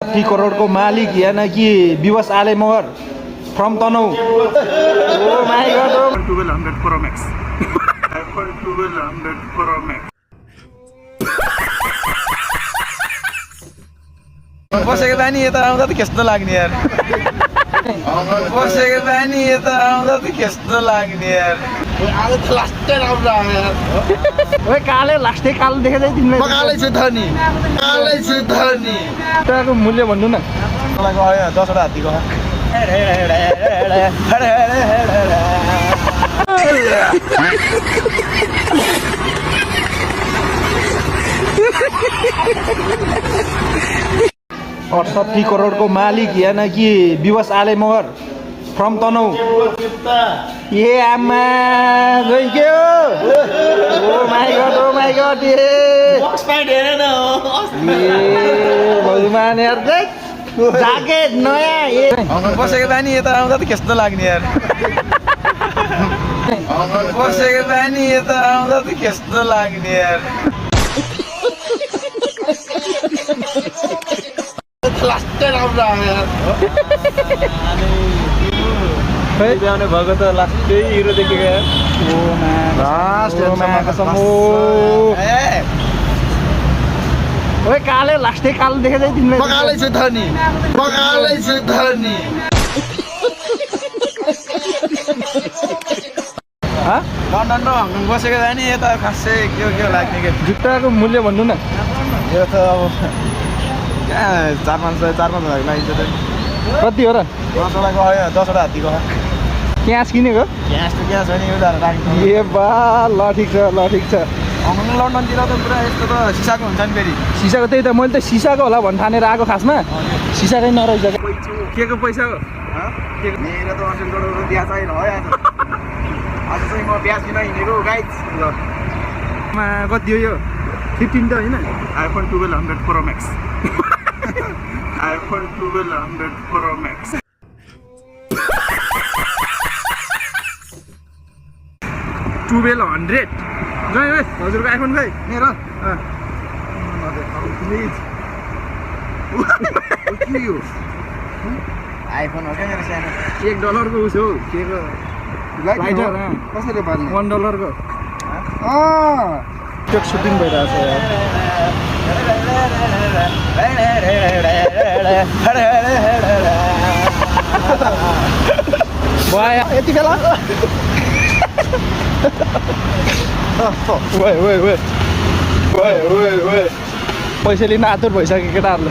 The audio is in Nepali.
30 करोड़ को मालिक यानी कि विवश आले मोहर फ्रॉम तनऊ। Oh my God, 1200 Pro Max. iPhone 1200 Pro Max. बसेको बानी यता आउँदा त कस्तो लाग्ने यार। बसेको बानी यता आउँदा त कस्तो लाग्ने यार। आज त लास्टै राम्रो आयो यार। ओए काले लास्टै कालो देखेदै तिमीले। म कालै छु त नि। कालै छु त नि। टाको मूल्य भन्नु न। मलाई गयो 10 वटा हात्तीको हक। और 30 करोड़ को मालिक यानी कि विवश आले मोहर फ्रॉम तनऊ। ये आमा गई के हो। ओ माय गॉड ये बक्स प्यान्ट हेर न ये भगवान यार देख ज्याकेट नयाँ ये। बसेको बानी यता आउँदा त कस्तो लाग्ने यार। बसेको बानी यता आउँदा त कस्तो लाग्ने यार। लास्टै राम्रो आयो यार। ब्याउने भएको त लास्टै हिरो देखेको यार। ओए काले लास्टै कालो देखेदै तिमीले। म कालै छु त नि। म कालै छु त नि। लन्डन र हङकङ बसेको जाने यता खासै के लाग्ने के। जुत्ताको मूल्य भन्नु न। यो त अब कहाँ 4-5 हजार लागिन्छ त। कति हो र? 10 वटा गयो 10 वटा हात्तीको हक। क्यास किनेको? ग्यास त ग्यास हो नि उनीहरू राख्नु। ए बा ल ठिक छ ल ठिक छ। हङकङ लन्डनतिर त पुरा यस्तो त सिसाको हुन्छ नि फेरि। सिसाको त्यही त मैले त सिसाको होला भन् ठानेर आएको खासमा सिसाकै नरहेछ। के को पैसा हो? मेरो त 80 करोड रुपियाँ चाहिँ भयो आज। आज चाहिँ म ब्याज किन हिँडेको गाइज। ल कति हो यो? 15 त होइन? iPhone 1200 Pro Max. iPhone 1200 Pro Max. 1200 गयो है हजुरको आइफोन खै? मेरो प्लिज आइफोन हो क्या मेरो सानो। $1 को उस हो के को लाइटर कसरी बाल्ने? $1 को अँ त्यो सुटिङ भइरहेछ यार। भयो यति बेला पैसा लिन आतुर भइसक्यो केटाहरूले।